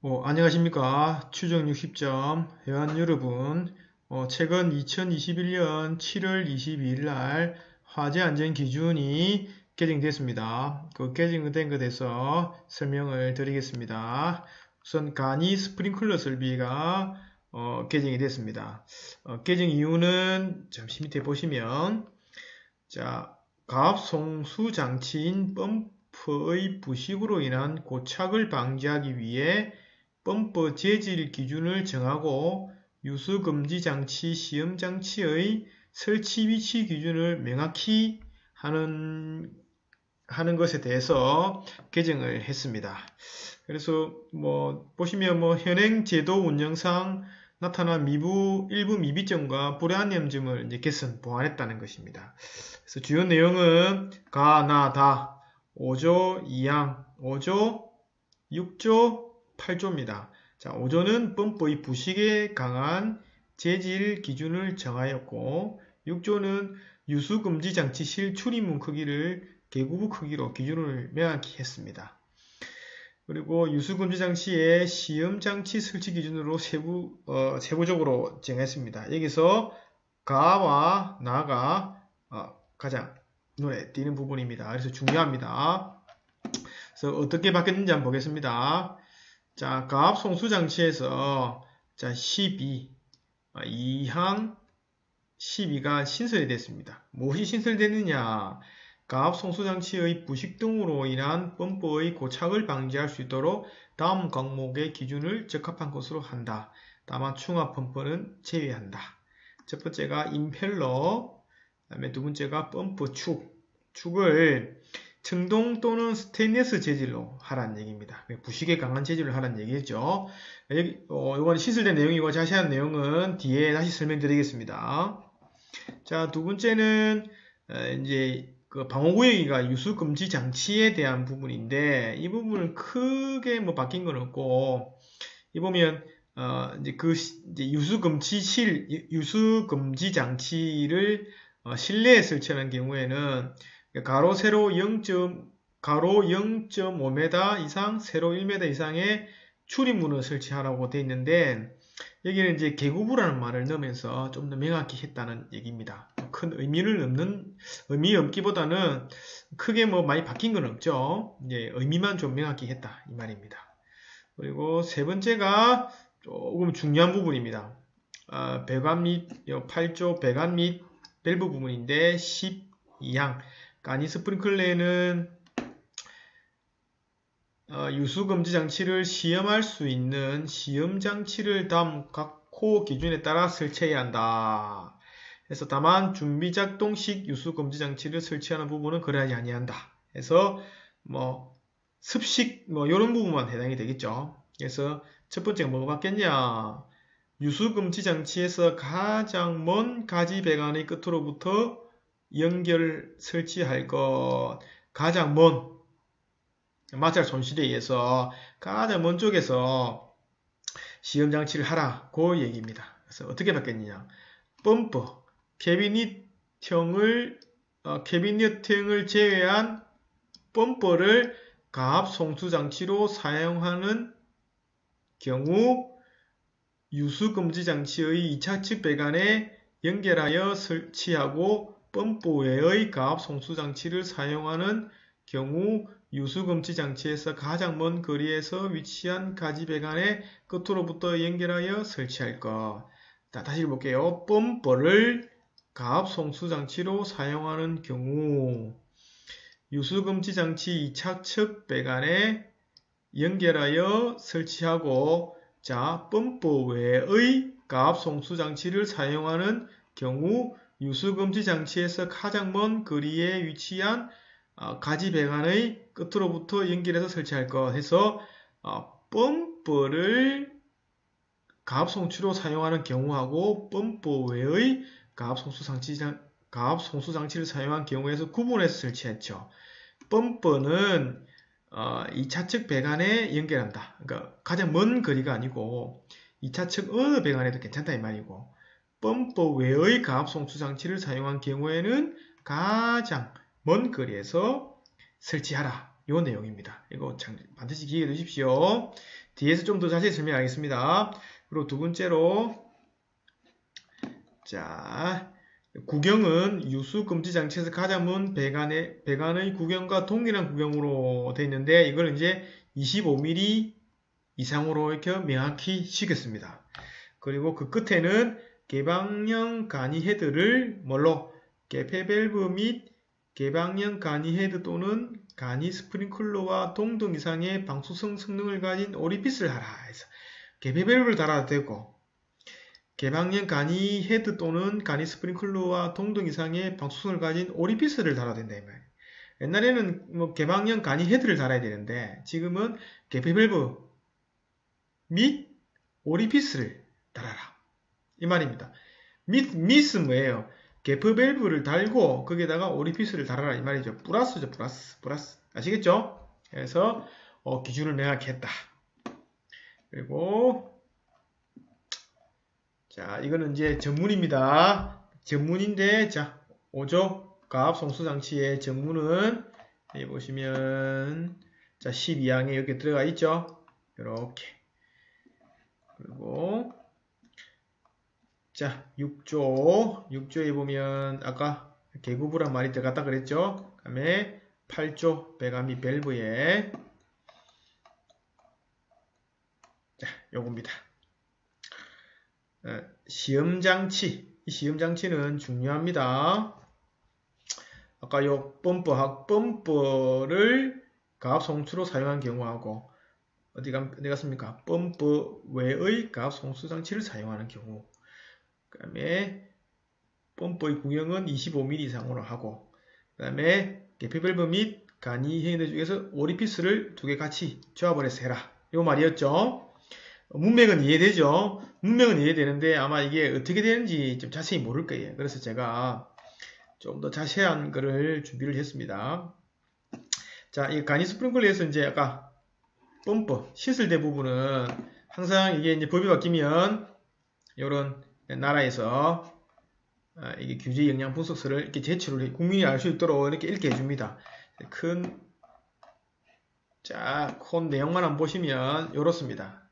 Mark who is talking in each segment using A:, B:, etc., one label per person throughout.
A: 안녕하십니까. 추정 60점 회원 여러분. 최근 2021년 7월 22일 날 화재 안전 기준이 개정됐습니다. 그 개정된 것에 대해서 설명을 드리겠습니다. 우선 간이 스프링클러 설비가 개정이 됐습니다. 개정 이유는 잠시 밑에 보시면 자, 가압 송수 장치인 펌프의 부식으로 인한 고착을 방지하기 위해 펌프 재질 기준을 정하고 유수금지 장치, 시험 장치의 설치 위치 기준을 명확히 하는 것에 대해서 개정을 했습니다. 그래서 보시면 현행 제도 운영상 나타난 일부 미비점과 불안념점을 이제 개선 보완했다는 것입니다. 그래서 주요 내용은 가, 나, 다 5조 2항, 5조 6조 8조입니다. 자, 5조는 펌프의 부식에 강한 재질 기준을 정하였고 6조는 유수금지 장치 실 출입문 크기를 개구부 크기로 기준을 명확히 했습니다. 그리고 유수금지 장치의 시험 장치 설치 기준으로 세부적으로 정했습니다. 여기서 가와 나가 가장 눈에 띄는 부분입니다. 그래서 중요합니다. 그래서 어떻게 바뀌었는지 한번 보겠습니다. 자, 가압 송수 장치에서 자, 12, 2항 12가 신설이 됐습니다. 무엇이 신설됐느냐? 가압 송수 장치의 부식 등으로 인한 펌프의 고착을 방지할 수 있도록 다음 항목의 기준을 적합한 것으로 한다. 다만 충합 펌프는 제외한다. 첫 번째가 임펠러, 그다음에 두 번째가 펌프 축을 청동 또는 스테인리스 재질로 하라는 얘기입니다. 부식에 강한 재질을 하라는 얘기죠. 여기 이건 시술된 내용이고 자세한 내용은 뒤에 다시 설명드리겠습니다. 자, 두 번째는 이제 그 방호구역이가 유수금지 장치에 대한 부분인데 이 부분은 크게 바뀐 건 없고 이 보면 이제 유수금지 장치를 실내에 설치하는 경우에는 가로 세로 0.5m 이상, 세로 1m 이상의 출입문을 설치하라고 되어 있는데 여기는 이제 개구부라는 말을 넣으면서 좀 더 명확히 했다는 얘기입니다. 큰 의미 없기보다는 크게 많이 바뀐 건 없죠. 이제 의미만 좀 명확히 했다 이 말입니다. 그리고 세 번째가 조금 중요한 부분입니다. 배관 및 8조 배관 및 밸브 부분인데 12항 가니 스프링클러에는 유수금지 장치를 시험할 수 있는 시험 장치를 다음 각 코 기준에 따라 설치해야 한다. 그래서 다만 준비 작동식 유수금지 장치를 설치하는 부분은 그러하지 아니한다. 그래서 습식 이런 부분만 해당이 되겠죠. 그래서 첫 번째가 뭐가 바뀌었냐? 유수금지 장치에서 가장 먼 가지 배관의 끝으로부터 연결 설치할 것 가장 먼 마찰 손실에 의해서 가장 먼 쪽에서 시험 장치를 하라 그 얘기입니다. 그래서 어떻게 바뀌었느냐? 펌프 캐비닛형을 제외한 펌프를 가압 송수 장치로 사용하는 경우 유수금지 장치의 2차측 배관에 연결하여 설치하고 펌프 외의 가압 송수 장치를 사용하는 경우 유수금지 장치에서 가장 먼 거리에서 위치한 가지 배관의 끝으로부터 연결하여 설치할 것. 다시 볼게요. 펌프를 가압 송수 장치로 사용하는 경우 유수금지 장치 2차측 배관에 연결하여 설치하고 자, 펌프 외의 가압 송수 장치를 사용하는 경우 유수금지 장치에서 가장 먼 거리에 위치한 가지 배관의 끝으로부터 연결해서 설치할 것 해서 펌프를 가압 송수로 사용하는 경우하고 펌프 외의 가압 송수 장치를 사용한 경우에서 구분해서 설치했죠. 펌프는 2차측 배관에 연결한다. 그러니까 가장 먼 거리가 아니고 2차측 어느 배관에도 괜찮다 이 말이고 펌프 외의 가압 송수 장치를 사용한 경우에는 가장 먼 거리에서 설치하라. 이 내용입니다. 이거 반드시 기억해 두십시오. 뒤에서 좀 더 자세히 설명하겠습니다. 그리고 두 번째로 자 구경은 유수 금지 장치에서 가장문 배관의 구경과 동일한 구경으로 되어 있는데 이걸 이제 25mm 이상으로 이렇게 명확히 시켰습니다. 그리고 그 끝에는 개방형 간이 헤드를 뭘로 개폐 밸브 및 개방형 간이 헤드 또는 간이 스프링클러와 동등 이상의 방수성 성능을 가진 오리피스를 하라 해서 개폐 밸브를 달아도 되고 개방형 간이 헤드 또는 간이 스프링클러와 동등 이상의 방수성을 가진 오리피스를 달아야 된다 이 말이에요. 옛날에는 뭐 개방형 간이 헤드를 달아야 되는데 지금은 개폐 밸브 및 오리피스를 달아라 이 말입니다. 밑은 뭐예요? 개폐 밸브를 달고 거기에다가 오리피스를 달아라 이 말이죠. 플러스죠. 플러스 아시겠죠? 그래서 기준을 명확히 했다. 그리고 자 이거는 이제 전문입니다. 전문인데 자 5조 가압 송수 장치의 전문은 여기 보시면 자 12항에 이렇게 들어가 있죠. 이렇게 그리고 자 6조에 보면 아까 개구부란 말이 들어갔다 그랬죠. 그 다음에 8조 배관 및 밸브에 자 요겁니다. 시험장치 이 시험장치는 중요합니다. 아까 요 펌프를 가압 송수로 사용한 경우하고 어디 갔습니까? 펌프 외의 가압 송수 장치를 사용하는 경우 그 다음에 펌프의 구경은 25mm 이상으로 하고 그 다음에 개폐 밸브 및 간이 헤드 중에서 오리피스를 두 개 같이 조합을 해서 해라 요 말이었죠. 문맥은 이해되죠? 문맥은 이해되는데 아마 이게 어떻게 되는지 좀 자세히 모를 거예요. 그래서 제가 좀 더 자세한 거를 준비를 했습니다. 자, 이 간이 스프링클러에서 이제 아까 펌프 씻을 때 부분은 항상 이게 이제 법이 바뀌면 이런 나라에서 이게 규제 영양 분석서를 이렇게 제출을 국민이 알 수 있도록 이렇게 읽게 해줍니다. 자, 콘 내용만 안 보시면 이렇습니다.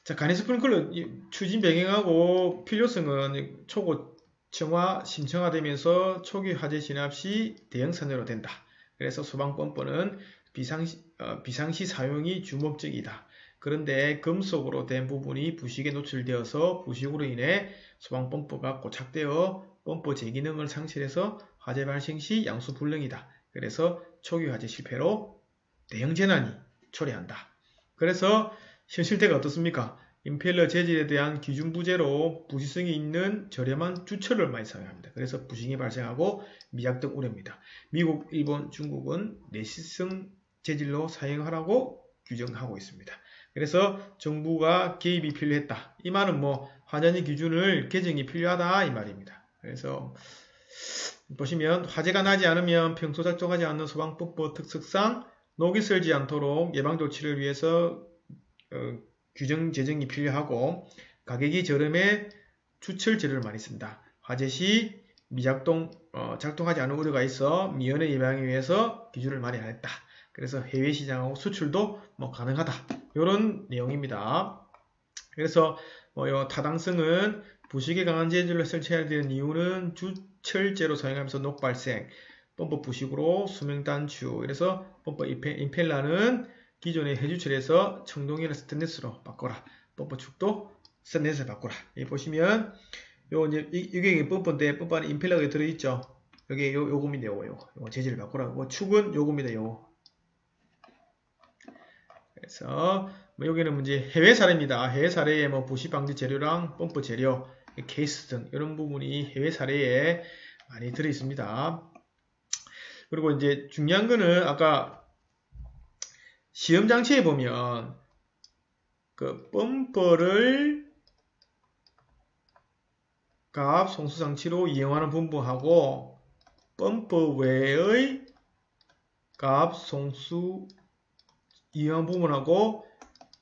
A: 자, 간이 스프링클러 추진 배경하고 필요성은 초고층화, 심층화되면서 초기 화재 진압 시 대형 산재로 된다. 그래서 소방펌프는 비상시 사용이 주목적이다. 그런데 금속으로 된 부분이 부식에 노출되어서 부식으로 인해 소방펌프가 고착되어 펌프 제기능을 상실해서 화재 발생 시 양수 불능이다. 그래서 초기 화재 실패로 대형 재난이 초래한다. 그래서 현실대가 어떻습니까? 임펠러 재질에 대한 기준 부재로 부시성이 있는 저렴한 주철을 많이 사용합니다. 그래서 부식이 발생하고 미작 등 우려입니다. 미국, 일본, 중국은 내시성 재질로 사용하라고 규정하고 있습니다. 그래서 정부가 개입이 필요했다. 이 말은 뭐 화재의 기준을 개정이 필요하다 이 말입니다. 그래서 보시면 화재가 나지 않으면 평소 작동하지 않는 소방법법 특성상 녹이 슬지 않도록 예방 조치를 위해서 규정 제정이 필요하고 가격이 저렴해 추철 재료를 많이 쓴다. 화재 시 미작동 작동하지 않은 우려가 있어 미연에 예방하기 위해서 기준을 많이 안 했다. 그래서 해외 시장하고 수출도 뭐 가능하다. 이런 내용입니다. 그래서 요 타당성은 부식에 강한 재질로 설치해야 되는 이유는 주철제로 사용하면서 녹 발생, 펌프 부식으로 수명 단축. 그래서 펌프 임펠러는 기존의 해주철에서 청동이나 스테인리스로 바꿔라. 펌프 축도 스테인리스로 바꿔라. 여기 보시면 이게 펌프인데 펌프 안에 임펠러가 들어있죠. 여기 요겁니다. 요거 재질을 바꾸라고. 축은 요겁니다. 요거. 그래서 뭐 여기는 문제 해외 사례입니다. 해외 사례에 뭐 부식 방지 재료랑 펌프 재료, 케이스 등 이런 부분이 해외 사례에 많이 들어 있습니다. 그리고 이제 중요한 거는 아까 시험 장치에 보면 그 펌프를 가압 송수 장치로 이용하는 부분하고 펌프 외의 가압 송수 이용한 부분하고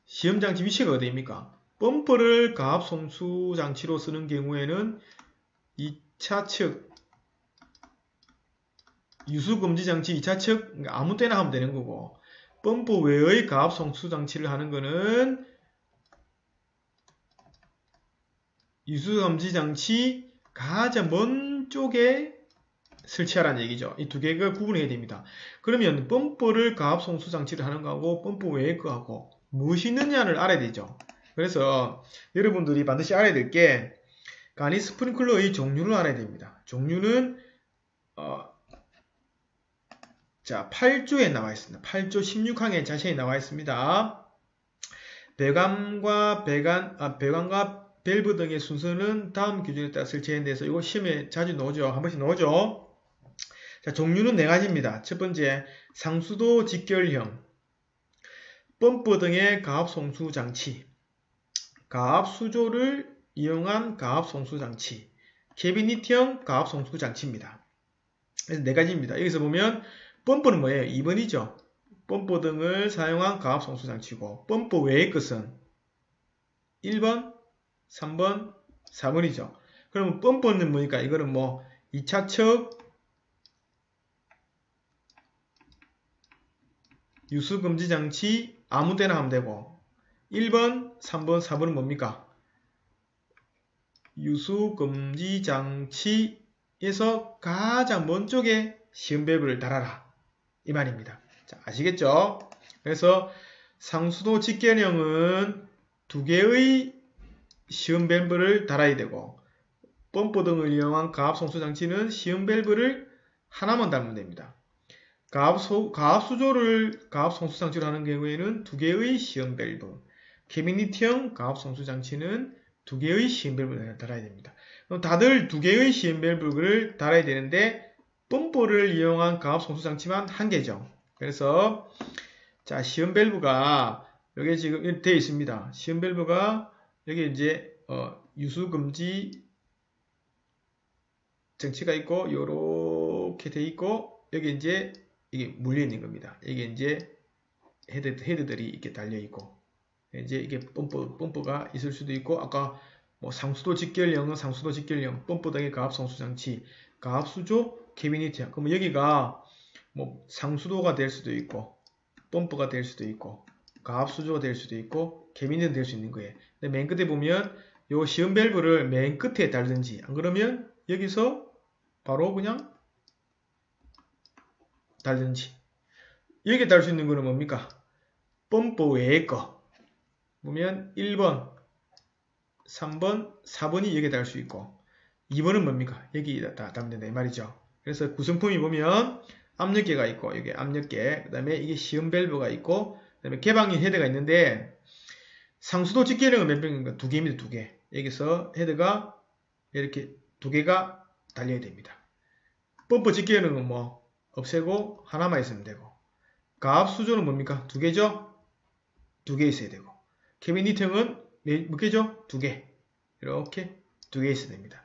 A: 시험 장치 위치가 어디입니까? 펌프를 가압 송수 장치로 쓰는 경우에는 2차 측 유수 금지 장치 2차 측 아무 때나 하면 되는 거고 펌프 외의 가압 송수 장치를 하는 거는 유수감지 장치 가장 먼 쪽에 설치하라는 얘기죠. 이 두 개가 구분해야 됩니다. 그러면 펌프를 가압 송수 장치를 하는 거하고 펌프 외의 거하고 무엇이 있느냐를 알아야 되죠. 그래서 여러분들이 반드시 알아야 될 게 간이 스프링클러의 종류를 알아야 됩니다. 종류는 자 8조에 나와 있습니다. 8조 16항에 자세히 나와 있습니다. 배관과 밸브 등의 순서는 다음 기준에 따라 설치해야 돼서 이거 시험에 자주 나오죠. 한 번씩 나오죠. 자, 종류는 4가지입니다. 첫 번째, 상수도 직결형, 펌프 등의 가압 송수 장치, 가압 수조를 이용한 가압 송수 장치, 캐비닛형 가압 송수 장치입니다. 그래서 4가지입니다. 여기서 보면 펌프는 뭐예요? 2번이죠. 펌프 등을 사용한 가압 송수 장치고 펌프 외의 것은 1번, 3번, 4번이죠. 그러면 펌프는 뭐니까 이거는 뭐 2차측 유수금지 장치 아무 때나 하면 되고 1번, 3번, 4번은 뭡니까? 유수금지 장치에서 가장 먼 쪽에 시험 밸브를 달아라 이 말입니다. 자, 아시겠죠? 그래서 상수도 직결형은 2개의 시험 밸브를 달아야 되고 펌프 등을 이용한 가압 송수 장치는 시험 밸브를 하나만 달면 됩니다. 가압 수조를 가압 송수 장치로 하는 경우에는 2개의 시험 밸브, 캐비닛형 가압 송수 장치는 2개의 시험 밸브를 달아야 됩니다. 그럼 다들 2개의 시험 밸브를 달아야 되는데 펌프를 이용한 가압 송수 장치만 1개죠. 그래서 자 시험 밸브가 여기 지금 되어 있습니다. 시험 밸브가 여기 이제 유수금지 장치가 있고 요렇게 되어 있고 여기 이제 이게 물려 있는 겁니다. 이게 이제 헤드들이 이렇게 달려 있고 이제 이게 펌프가 있을 수도 있고 아까 뭐 상수도 직결형은 상수도 직결형, 펌프 등의 가압 송수 장치, 가압 수조, 캐비닛형. 그러면 여기가 뭐 상수도가 될 수도 있고 펌프가 될 수도 있고 가압 수조가 될 수도 있고 캐비닛은 될 수 있는 거예요. 근데 맨 끝에 보면 요 시험 밸브를 맨 끝에 달든지 안 그러면 여기서 바로 그냥 달든지. 여기에 달 수 있는 거는 뭡니까? 펌프 외의 거 보면 1번, 3번, 4번이 여기에 달 수 있고 2번은 뭡니까? 여기에 다 달면 된다 이 말이죠. 그래서 구성품이 보면 압력계가 있고 여기 압력계, 그 다음에 이게 시험 밸브가 있고 그 다음에 개방인 헤드가 있는데 상수도 직결형은 몇 병인가? 2개입니다. 2개. 여기서 헤드가 이렇게 2개가 달려야 됩니다. 펌프 직결형은 뭐 없애고 하나만 있으면 되고 가압 수조는 뭡니까? 2개죠? 2개 있어야 되고 캐비닛형은 몇 개죠? 2개. 이렇게 2개 있어야 됩니다.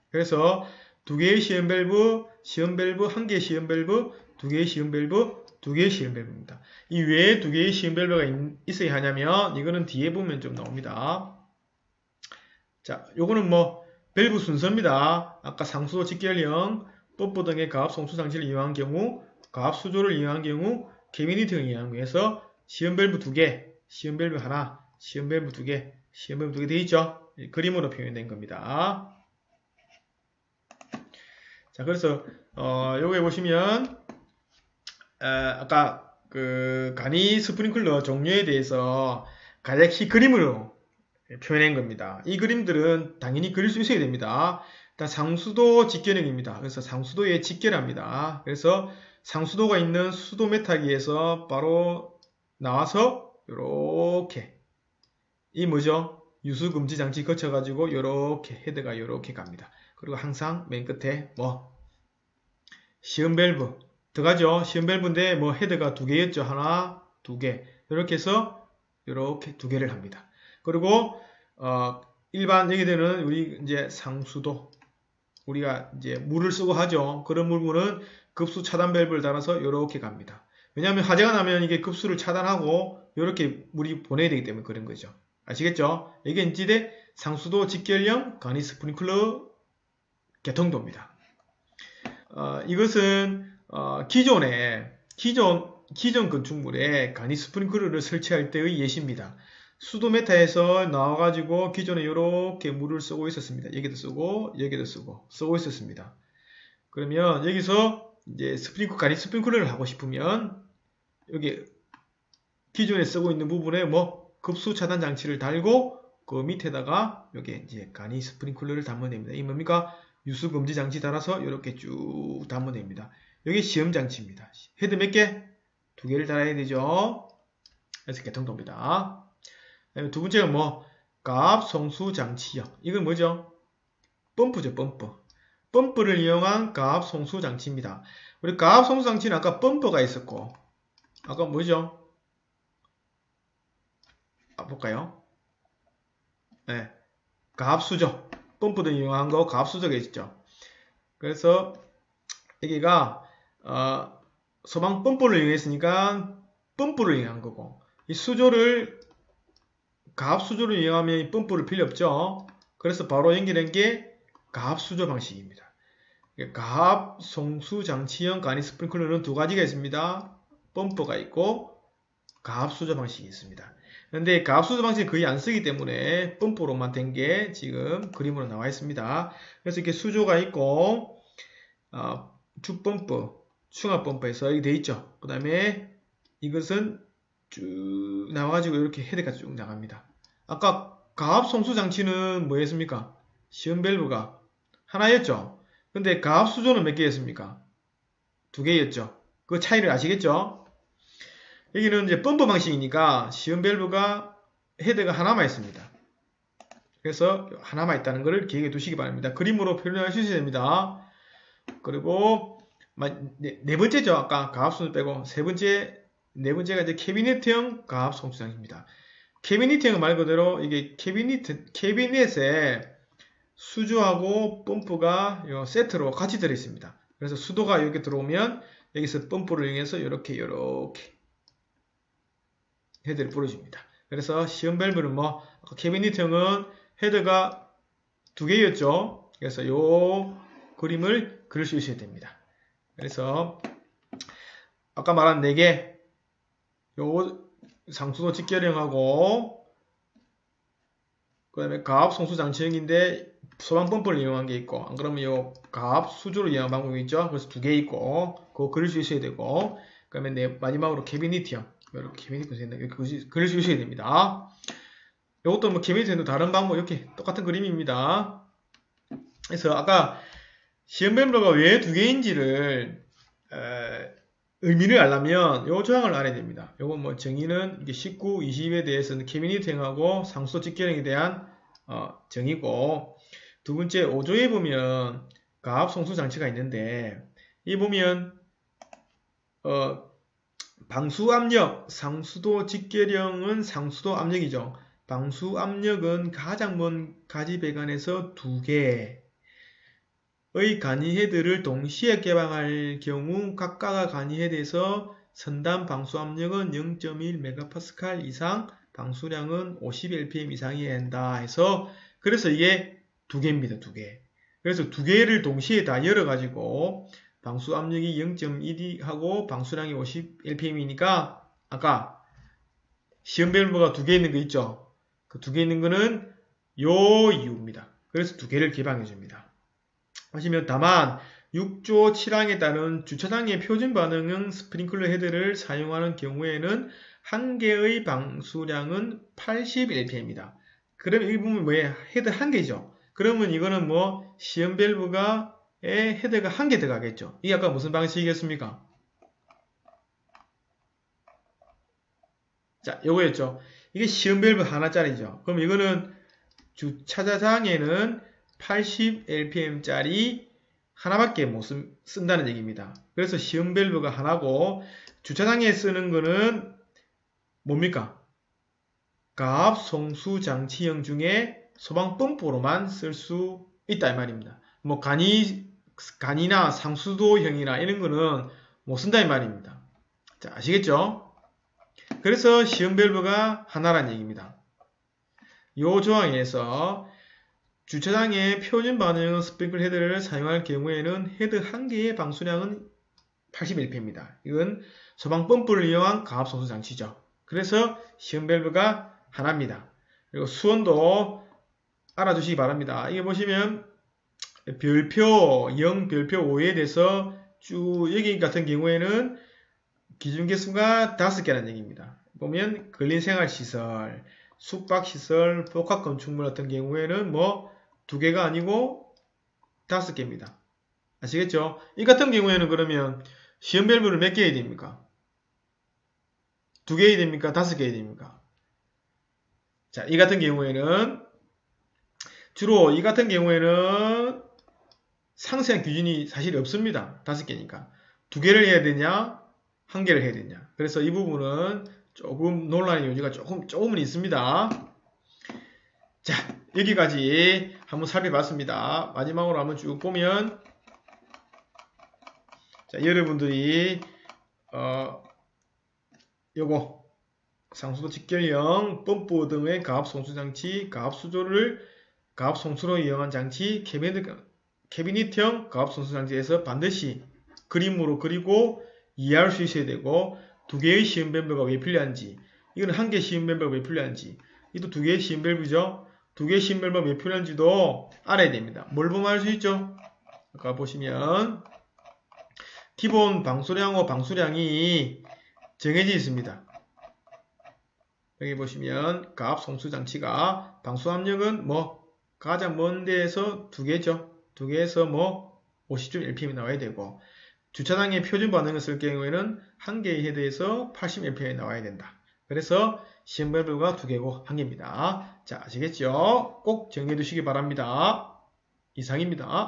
A: 그래서 2개의 시험 밸브, 1개의 시험 밸브, 2개의 시험 밸브, 2개의 시험 밸브입니다. 이 외에 2개의 시험 밸브가 있어야 하냐면 이거는 뒤에 보면 좀 나옵니다. 자, 요거는 뭐 밸브 순서입니다. 아까 상수도 직결형, 펌프 등의 가압 송수 장치를 이용한 경우, 가압 수조를 이용한 경우, 캐비닛 등을 이용한 경우에서 시험 밸브 2개, 시험 밸브 하나, 시험 밸브 2개, 시험 밸브 2개 되어 있죠? 그림으로 표현된 겁니다. 자, 그래서 여기에 보시면 아까 그 간이 스프링클러 종류에 대해서 간략히 그림으로 표현한 겁니다. 이 그림들은 당연히 그릴 수 있어야 됩니다. 일단 상수도 직결형입니다. 그래서 상수도에 직결합니다. 그래서 상수도가 있는 수도 메타기에서 바로 나와서 요렇게 이 뭐죠? 유수금지 장치 거쳐가지고 요렇게 헤드가 요렇게 갑니다. 그리고 항상 맨 끝에 뭐 시험 밸브 들어가죠. 시험 밸브인데 뭐 헤드가 2개였죠. 하나, 2개 이렇게 해서 요렇게 2개를 합니다. 그리고 일반 여기에는 우리 이제 상수도 우리가 이제 물을 쓰고 하죠. 그런 물은 급수 차단 밸브를 달아서 요렇게 갑니다. 왜냐하면 화재가 나면 이게 급수를 차단하고 요렇게 물이 보내야 되기 때문에 그런 거죠. 아시겠죠? 이게 이제 상수도 직결형 간이 스프링클러 개통도입니다. 이것은 기존 기존 건축물에 간이 스프링클러를 설치할 때의 예시입니다. 수도 메타에서 나와가지고 기존에 이렇게 물을 쓰고 있었습니다. 여기도 쓰고 여기도 쓰고 있었습니다. 그러면 여기서 이제 간이 스프링클러를 하고 싶으면 여기 기존에 쓰고 있는 부분에 뭐 급수 차단 장치를 달고 그 밑에다가 여기 이제 간이 스프링클러를 담으면 됩니다. 이 뭡니까? 유수 금지 장치 달아서 이렇게 쭉 담으면 됩니다. 여기 시험 장치입니다. 헤드 몇 개? 2개를 달아야 되죠. 그래서 개통도입니다. 두 번째가 뭐 가압 송수 장치요. 이건 뭐죠? 펌프죠, 펌프. 펌프를 이용한 가압 송수 장치입니다. 우리 가압 송수 장치는 아까 펌프가 있었고, 아까 뭐죠? 볼까요? 네, 가압수죠. 펌프도 이용한 거 가압수조가 있죠. 그래서 여기가 소방 펌프를 이용했으니까 펌프를 이용한 거고, 이 수조를 가압수조를 이용하면 이 펌프를 필요 없죠. 그래서 바로 연결한 게 가압수조 방식입니다. 가압 송수 장치형 간이 스프링클러는 두 가지가 있습니다. 펌프가 있고 가압수조 방식이 있습니다. 그런데 가압수조 방식을 거의 안 쓰기 때문에 펌프로만 된 게 지금 그림으로 나와 있습니다. 그래서 이렇게 수조가 있고 주펌프, 충압펌프에서 이렇게 돼 있죠. 그 다음에 이것은 쭉 나와가지고 이렇게 헤드가 쭉 나갑니다. 아까 가압 송수 장치는 뭐였습니까? 시험 밸브가 하나였죠. 근데 가압 수조는 몇 개였습니까? 2개였죠. 그 차이를 아시겠죠? 여기는 이제 펌프 방식이니까 시험 밸브가 헤드가 하나만 있습니다. 그래서 하나만 있다는 것을 기억해 두시기 바랍니다. 그림으로 표현할 수 있어야 됩니다. 그리고 네 번째죠. 아까 가압 수조 빼고 네 번째가 이제 캐비닛형 가압 송수 장치입니다. 캐비닛형 말 그대로 이게 캐비닛에 수조하고 펌프가 세트로 같이 들어 있습니다. 그래서 수도가 여기 들어오면 여기서 펌프를 이용해서 이렇게 헤드를 뿌려줍니다. 그래서 시험 밸브는 뭐 캐비닛형은 헤드가 2개였죠. 그래서 이 그림을 그릴 수 있어야 됩니다. 그래서 아까 말한 4개 요 상수도 직결형하고 그 다음에 가압 송수 장치형인데 소방 펌프를 이용한 게 있고, 안 그러면 요 가압 수조를 이용한 방법이 있죠. 그래서 2개 있고 그거 그릴 수 있어야 되고, 그 다음에 마지막으로 캐비닛형 이렇게 캐비닛 그릴 수 있어야 됩니다. 이것도 뭐 캐비닛도 다른 방법 이렇게 똑같은 그림입니다. 그래서 아까 시험 밸브가 왜 2개인지를 의미를 알려면 요 조항을 알아야 됩니다. 요건 뭐 정의는 19, 20에 대해서는 캐비닛형하고 상수도 직결형에 대한 정의고, 두 번째 5조에 보면 가압 송수 장치가 있는데 이 보면 방수 압력, 상수도 직결형은 상수도 압력이죠. 방수 압력은 가장 먼 가지 배관에서 2개의 간이 헤드를 동시에 개방할 경우 각각의 간이 헤드에서 선단 방수 압력은 0.1MPa 이상, 방수량은 50LPM 이상이어야 한다 해서, 그래서 이게 2개입니다. 2개. 그래서 2개를 동시에 다 열어가지고 방수 압력이 0.1이 하고 방수량이 50LPM이니까 아까 시험 밸브가 2개 있는 거 있죠. 그 2개 있는 거는 요 이유입니다. 그래서 2개를 개방해 줍니다. 하시면 다만 6조 7항에 따른 주차장의 표준 반응형 스프링클러 헤드를 사용하는 경우에는 한 개의 방수량은 80LPM입니다. 그럼 이 부분 뭐예요? 헤드 한 개죠. 그러면 이거는 뭐 시험 밸브가 헤드가 한 개 들어가겠죠. 이게 아까 무슨 방식이겠습니까? 자, 요거였죠. 이게 시험 밸브 하나짜리죠. 그럼 이거는 주차장에는 80LPM짜리 하나밖에 못 쓴다는 얘기입니다. 그래서 시험 밸브가 하나고, 주차장에 쓰는 거는 뭡니까? 가압 송수 장치형 중에 소방 펌프로만 쓸 수 있다 이 말입니다. 뭐 간이나 상수도형이나 이런 거는 못 쓴다 이 말입니다. 자, 아시겠죠? 그래서 시험 밸브가 하나란 얘기입니다. 이 조항에서 주차장의 표준 반응형 스프링클러 헤드를 사용할 경우에는 헤드 한 개의 방수량은 80LPM입니다. 이건 소방 펌프를 이용한 가압 송수 장치죠. 그래서 시험 밸브가 하나입니다. 그리고 수온도 알아두시기 바랍니다. 이게 보시면 별표 0, 별표 5에 대해서 쭉 여기 같은 경우에는 기준 개수가 5개라는 얘기입니다. 보면 근린생활시설, 숙박시설, 복합건축물 같은 경우에는 뭐 2개가 아니고 5개입니다. 아시겠죠? 이 같은 경우에는 그러면 시험 밸브를 몇 개 해야 됩니까? 2개 해야 됩니까? 5개 해야 됩니까? 자, 이 같은 경우에는 주로 이 같은 경우에는 상세한 기준이 사실 없습니다. 5개니까. 2개를 해야 되냐? 1개를 해야 되냐? 그래서 이 부분은 조금 논란의 여지가 조금은 있습니다. 자, 여기까지 한번 살펴봤습니다. 마지막으로 한번 쭉 보면, 자, 여러분들이, 요거, 상수도 직결형, 펌프 등의 가압 송수장치, 가압 송수로 이용한 장치, 캐비닛형 가압 송수장치에서 반드시 그림으로 그리고 이해할 수 있어야 되고, 2개의 시험 밸브가 왜 필요한지, 이건 1개 시험 밸브가 왜 필요한지, 이도 2개의 시험 밸브죠. 2개의 시험 밸브가 왜 필요한지도 알아야 됩니다. 뭘 보면 알 수 있죠? 아까 보시면 기본 방수량과 방수량이 정해져 있습니다. 여기 보시면 가압 송수 장치가 방수압력은 뭐 가장 먼 데에서 2개죠. 2개에서 뭐 50.1pm이 나와야 되고, 주차장의 표준 반응을 쓸 경우에는 1개의 헤드에서 80mpm이 나와야 된다. 그래서 시험 밸브가 2개고 1개입니다. 자, 아시겠죠? 꼭 정리해 두시기 바랍니다. 이상입니다.